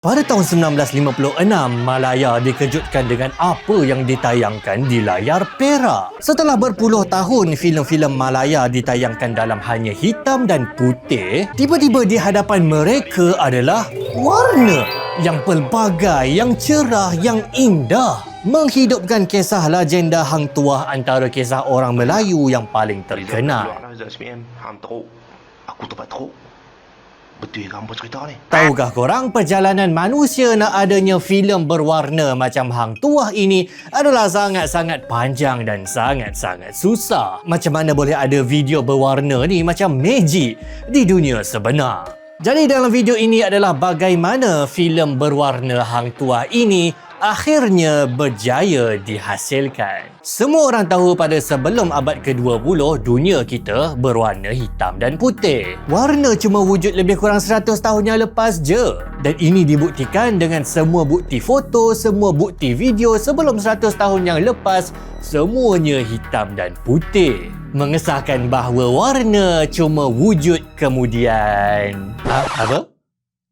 Pada tahun 1956, Malaya dikejutkan dengan apa yang ditayangkan di layar perak. Setelah berpuluh tahun filem-filem Malaya ditayangkan dalam hanya hitam dan putih, tiba-tiba di hadapan mereka adalah warna yang pelbagai, yang cerah, yang indah. Menghidupkan kisah legenda Hang Tuah antara kisah orang Melayu yang paling terkenal. Hang teruk. Aku tempat teruk. Betul ke apa cerita ni? Tahukah korang perjalanan manusia nak adanya filem berwarna macam Hang Tuah ini adalah sangat-sangat panjang dan sangat-sangat susah. Macam mana boleh ada video berwarna ni macam magic di dunia sebenar. Jadi dalam video ini adalah bagaimana filem berwarna Hang Tuah ini akhirnya berjaya dihasilkan. Semua orang tahu pada sebelum abad ke-20, dunia kita berwarna hitam dan putih. Warna cuma wujud lebih kurang 100 tahun yang lepas je. Dan ini dibuktikan dengan semua bukti foto, semua bukti video sebelum 100 tahun yang lepas, semuanya hitam dan putih. Mengesahkan bahawa warna cuma wujud kemudian... Apa?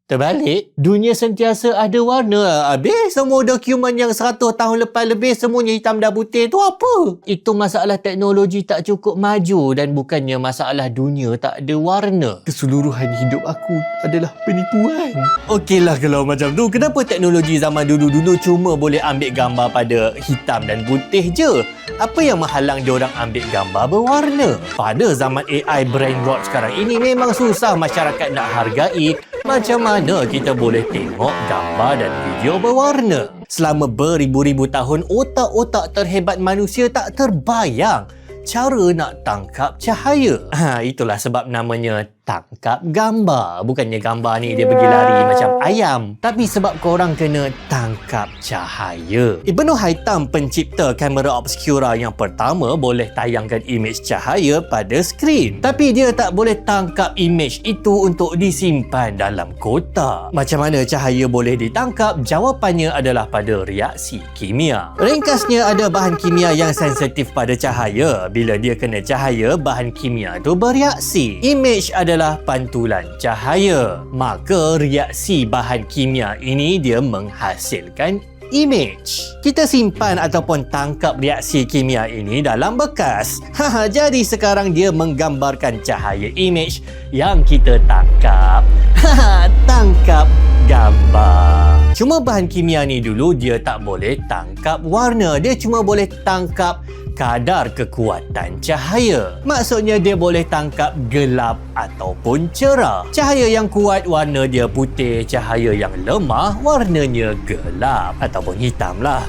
Terbalik, dunia sentiasa ada warna. Habis semua dokumen yang 100 tahun lepas lebih semuanya hitam dan putih tu apa? Itu masalah teknologi tak cukup maju dan bukannya masalah dunia tak ada warna. Keseluruhan hidup aku adalah penipuan. Okeylah kalau macam tu, kenapa teknologi zaman dulu-dulu cuma boleh ambil gambar pada hitam dan putih je? Apa yang menghalang diorang ambil gambar berwarna? Pada zaman AI brain rot sekarang ini memang susah masyarakat nak hargai macam mana kita boleh tengok gambar dan video berwarna. Selama beribu-ribu tahun, otak-otak terhebat manusia tak terbayang cara nak tangkap cahaya. Itulah sebab namanya tangkap gambar. Bukannya gambar ni dia pergi lari macam ayam, tapi sebab korang kena tangkap cahaya. Ibnu Haytham, pencipta kamera obscura yang pertama, boleh tayangkan imej cahaya pada skrin. Tapi dia tak boleh tangkap imej itu untuk disimpan dalam kotak. Macam mana cahaya boleh ditangkap? Jawapannya adalah pada reaksi kimia. Ringkasnya, ada bahan kimia yang sensitif pada cahaya. Bila dia kena cahaya, bahan kimia tu bereaksi. Imej adalah pantulan cahaya. Maka reaksi bahan kimia ini dia menghasilkan imej. Kita simpan ataupun tangkap reaksi kimia ini dalam bekas. Jadi sekarang dia menggambarkan cahaya imej yang kita tangkap. Tangkap gambar. Cuma bahan kimia ni dulu dia tak boleh tangkap warna. Dia cuma boleh tangkap kadar kekuatan cahaya. Maksudnya dia boleh tangkap gelap ataupun cerah. Cahaya yang kuat warna dia putih, cahaya yang lemah warnanya gelap ataupun hitam lah.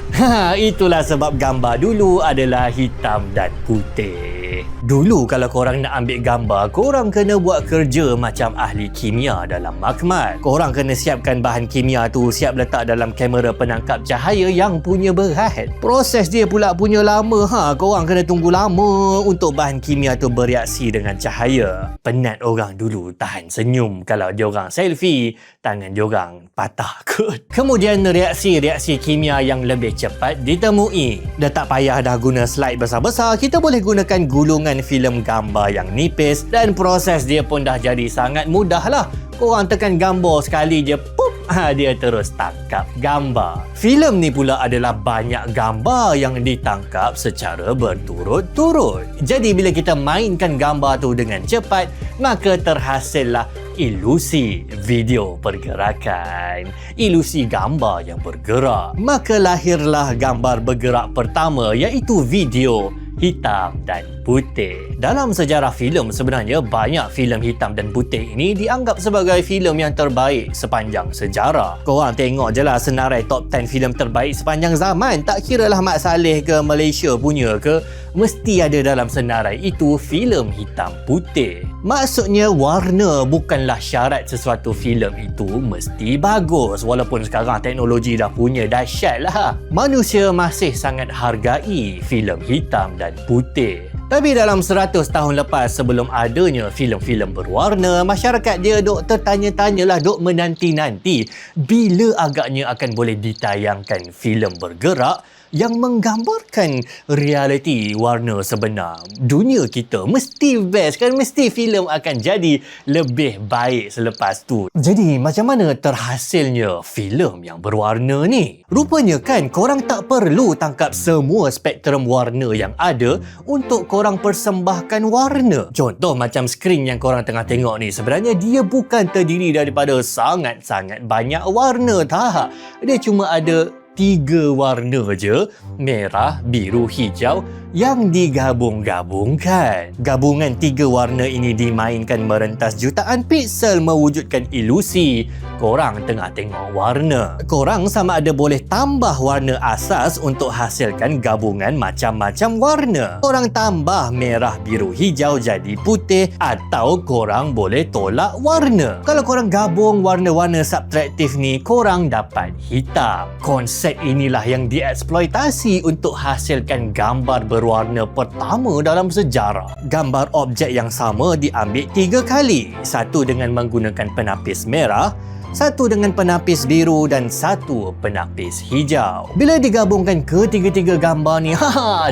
Itulah sebab gambar dulu adalah hitam dan putih. Dulu kalau korang nak ambil gambar, korang kena buat kerja macam ahli kimia dalam makmal. Korang kena siapkan bahan kimia tu, siap letak dalam kamera penangkap cahaya yang punya berat. Proses dia pula punya lama. Korang kena tunggu lama untuk bahan kimia tu bereaksi dengan cahaya. Penat orang dulu tahan senyum kalau diorang selfie, tangan diorang patah kot. Kemudian reaksi-reaksi kimia yang lebih cepat ditemui. Dah tak payah dah guna slide besar-besar, kita boleh gunakan gulungan filem gambar yang nipis dan proses dia pun dah jadi sangat mudah lah. Korang tekan gambar sekali je, pup, dia terus tangkap gambar. Filem ni pula adalah banyak gambar yang ditangkap secara berturut-turut. Jadi bila kita mainkan gambar tu dengan cepat, maka terhasillah ilusi video pergerakan. Ilusi gambar yang bergerak. Maka lahirlah gambar bergerak pertama, iaitu video hitam dan putih. Dalam sejarah filem sebenarnya banyak filem hitam dan putih ini dianggap sebagai filem yang terbaik sepanjang sejarah. Korang tengok je lah senarai top 10 filem terbaik sepanjang zaman. Tak kiralah Mat Salleh ke Malaysia punya ke, mesti ada dalam senarai itu filem hitam putih. Maksudnya warna bukanlah syarat sesuatu filem itu mesti bagus. Walaupun sekarang teknologi dah punya dahsyat lah, manusia masih sangat hargai filem hitam dan putih. Tapi dalam 100 tahun lepas sebelum adanya filem-filem berwarna, masyarakat dia duk tertanya-tanyalah, duk menanti-nanti bila agaknya akan boleh ditayangkan filem bergerak yang menggambarkan realiti warna sebenar. Dunia kita mesti best kan, mesti filem akan jadi lebih baik selepas tu. Jadi macam mana terhasilnya filem yang berwarna ni? Rupanya kan korang tak perlu tangkap semua spektrum warna yang ada untuk korang persembahkan warna. Contoh macam skrin yang korang tengah tengok ni, sebenarnya dia bukan terdiri daripada sangat-sangat banyak warna, tak. Dia cuma ada 3 warna je, merah, biru, hijau yang digabung-gabungkan. Gabungan 3 warna ini dimainkan merentas jutaan piksel mewujudkan ilusi korang tengah tengok warna. Korang sama ada boleh tambah warna asas untuk hasilkan gabungan macam-macam warna. Korang tambah merah, biru, hijau jadi putih, atau korang boleh tolak warna. Kalau korang gabung warna-warna subtraktif ni, korang dapat hitam. Konsep inilah yang dieksploitasi untuk hasilkan gambar berwarna pertama dalam sejarah. Gambar objek yang sama diambil 3 kali. Satu dengan menggunakan penapis merah, satu dengan penapis biru dan satu penapis hijau. Bila digabungkan ketiga-tiga gambar ni,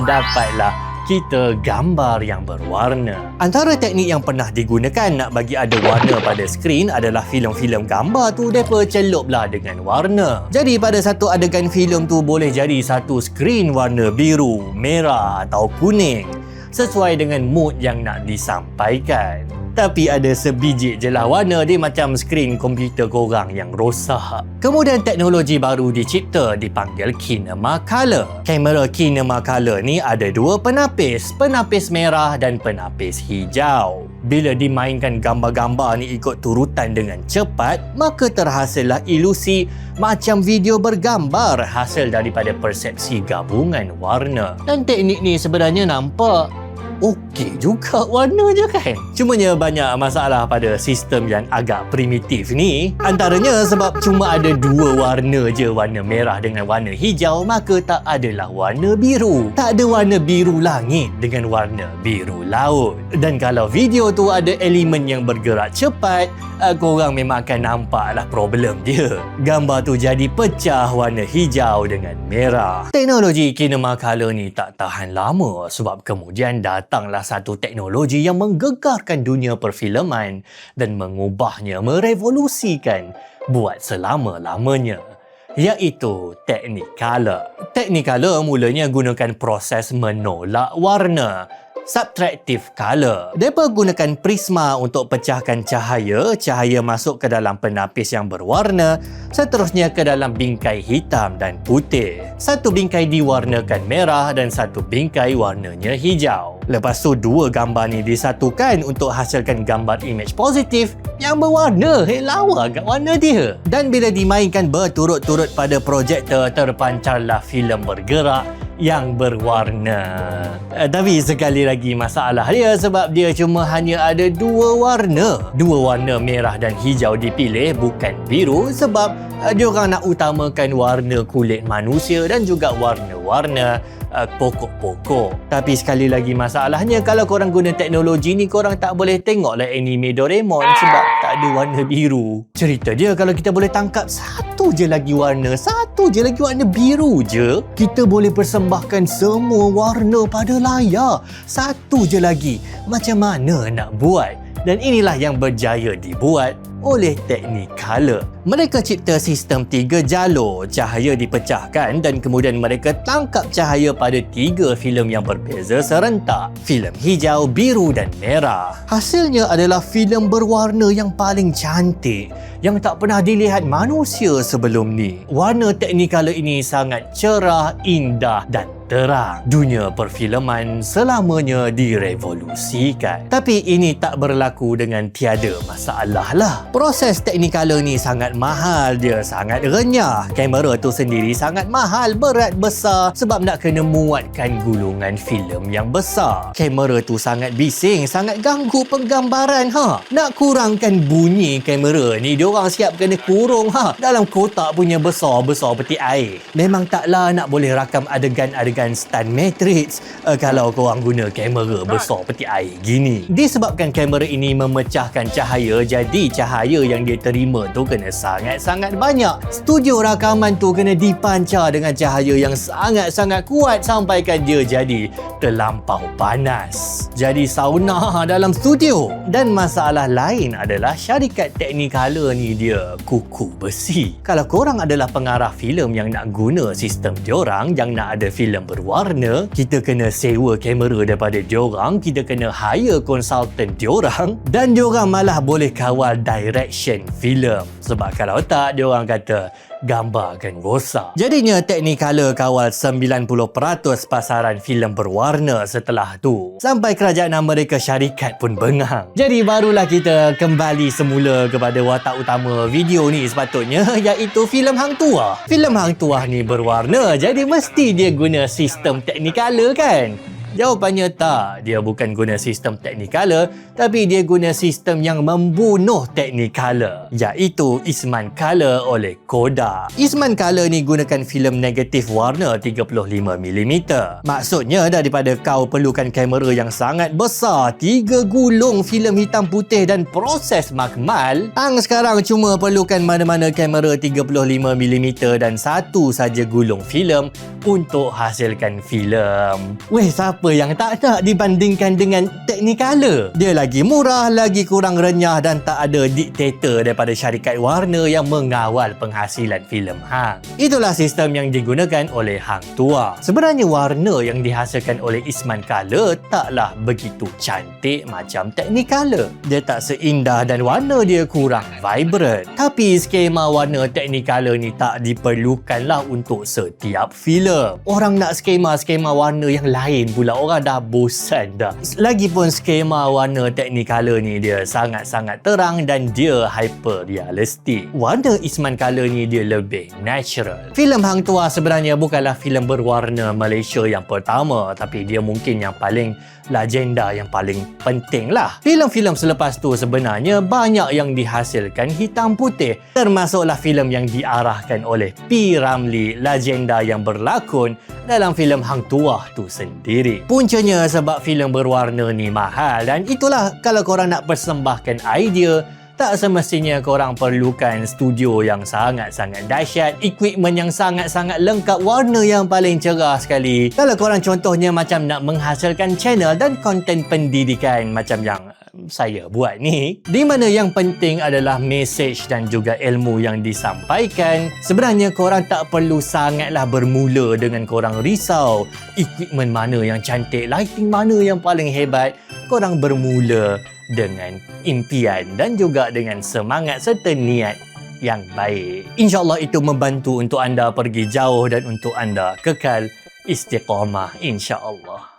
dapatlah kita gambar yang berwarna. Antara teknik yang pernah digunakan nak bagi ada warna pada skrin adalah filem-filem gambar tu depa celuplah dengan warna. Jadi pada satu adegan filem tu boleh jadi satu skrin warna biru, merah atau kuning sesuai dengan mood yang nak disampaikan. Tapi ada sebiji je lah warna dia macam skrin komputer korang yang rosak. Kemudian teknologi baru dicipta dipanggil Kinema Color. Kamera Kinema Color ni ada 2 penapis, penapis merah dan penapis hijau. Bila dimainkan gambar-gambar ni ikut turutan dengan cepat, maka terhasillah ilusi macam video bergambar hasil daripada persepsi gabungan warna. Dan teknik ni sebenarnya nampak okey juga warna je kan. Cumanya banyak masalah pada sistem yang agak primitif ni. Antaranya sebab cuma ada 2 warna je, warna merah dengan warna hijau, maka tak adalah warna biru. Tak ada warna biru langit dengan warna biru laut. Dan kalau video tu ada elemen yang bergerak cepat, korang memang akan nampaklah problem dia. Gambar tu jadi pecah warna hijau dengan merah. Teknologi Kinema Color ni tak tahan lama sebab kemudian datanglah satu teknologi yang menggegarkan dunia perfilman dan mengubahnya, merevolusikan buat selama-lamanya, iaitu teknik color. Teknik color mulanya gunakan proses menolak warna, subtractive color. Mereka gunakan prisma untuk pecahkan cahaya. Cahaya masuk ke dalam penapis yang berwarna, seterusnya ke dalam bingkai hitam dan putih. Satu bingkai diwarnakan merah dan satu bingkai warnanya hijau. Lepas tu 2 gambar ni disatukan untuk hasilkan gambar image positif yang berwarna. Lawa agak warna dia. Dan bila dimainkan berturut-turut pada projektor, terpancarlah filem bergerak yang berwarna. Tapi sekali lagi masalah dia sebab dia cuma hanya ada 2 warna. 2 warna merah dan hijau dipilih, bukan biru, sebab diorang nak utamakan warna kulit manusia dan juga warna-warna pokok-pokok. Tapi sekali lagi masalahnya, kalau korang guna teknologi ni, korang tak boleh tengoklah anime Doraemon sebab tak ada warna biru. Cerita dia kalau kita boleh tangkap satu je lagi warna, satu je lagi warna biru je, kita boleh persembahkan semua warna pada layar. Satu je lagi, macam mana nak buat? Dan inilah yang berjaya dibuat oleh teknik color. Mereka cipta sistem 3 jalur, cahaya dipecahkan dan kemudian mereka tangkap cahaya pada 3 filem yang berbeza serentak. Filem hijau, biru dan merah. Hasilnya adalah filem berwarna yang paling cantik yang tak pernah dilihat manusia sebelum ni. Warna Technicolor ini sangat cerah, indah dan terang. Dunia perfilman selamanya direvolusikan. Tapi ini tak berlaku dengan tiada masalah lah. Proses Technicolor ni sangat mahal, dia sangat renyah. Kamera tu sendiri sangat mahal, berat besar sebab nak kena muatkan gulungan filem yang besar. Kamera tu sangat bising, sangat ganggu penggambaran. Nak kurangkan bunyi kamera ni, diorang siap kena kurung dalam kotak punya besar-besar peti air. Memang taklah nak boleh rakam adegan-adegan menggunakan stand matrix kalau korang guna kamera besar peti air gini. Disebabkan kamera ini memecahkan cahaya, jadi cahaya yang dia terima tu kena sangat-sangat banyak. Studio rakaman tu kena dipancar dengan cahaya yang sangat-sangat kuat sampaikan dia jadi terlampau panas. Jadi sauna dalam studio. Dan masalah lain adalah syarikat Technicolor ni dia kuku besi. Kalau korang adalah pengarah filem yang nak guna sistem diorang, yang nak ada filem berwarna, kita kena sewa kamera daripada diorang, kita kena hire konsultan diorang, dan diorang malah boleh kawal direction filem. Sebab kalau tak, diorang kata gambar akan rosak. Jadinya Technicolor kawal 90% pasaran filem berwarna setelah tu. Sampai kerajaan Amerika Syarikat pun bengang. Jadi barulah kita kembali semula kepada watak utama video ni sepatutnya, iaitu filem Hang Tuah. Filem Hang Tuah ni berwarna, jadi mesti dia guna sistem Technicolor kan? Jawapannya tak, dia bukan guna sistem Technicolor, tapi dia guna sistem yang membunuh Technicolor, iaitu Eastman Color oleh Kodak. Eastman Color ni gunakan filem negatif warna 35mm. Maksudnya daripada kau perlukan kamera yang sangat besar, 3 gulung filem hitam putih dan proses makmal, hang sekarang cuma perlukan mana-mana kamera 35mm dan satu saja gulung filem untuk hasilkan filem. Weh, siapa yang tak nak dibandingkan dengan Technicolor? Dia lagi murah, lagi kurang renyah dan tak ada diktator daripada syarikat warna yang mengawal penghasilan filem hang. Itulah sistem yang digunakan oleh Hang Tuah. Sebenarnya warna yang dihasilkan oleh Eastman Color taklah begitu cantik macam Technicolor. Dia tak seindah dan warna dia kurang vibrant. Tapi skema warna Technicolor ni tak diperlukanlah untuk setiap filem. Orang nak skema-skema warna yang lain pula, orang dah bosan dah. Lagipun skema warna Technicolor ni dia sangat-sangat terang dan dia hyper realistik. Warna Eastman Color ni dia lebih natural. Filem Hang Tuah sebenarnya bukanlah filem berwarna Malaysia yang pertama, tapi dia mungkin yang paling legenda, yang paling penting lah. Filem-filem selepas tu sebenarnya banyak yang dihasilkan hitam putih, termasuklah filem yang diarahkan oleh P. Ramlee, legenda yang berlakon dalam filem Hang Tuah tu sendiri. Puncanya sebab filem berwarna ni mahal, dan itulah kalau korang nak persembahkan idea, tak semestinya korang perlukan studio yang sangat-sangat dahsyat, equipment yang sangat-sangat lengkap, warna yang paling cerah sekali. Kalau korang contohnya macam nak menghasilkan channel dan konten pendidikan macam yang saya buat ni, di mana yang penting adalah message dan juga ilmu yang disampaikan, sebenarnya korang tak perlu sangatlah bermula dengan korang risau equipment mana yang cantik, lighting mana yang paling hebat. Korang bermula dengan impian dan juga dengan semangat serta niat yang baik. InsyaAllah itu membantu untuk anda pergi jauh dan untuk anda kekal istiqamah, insyaAllah.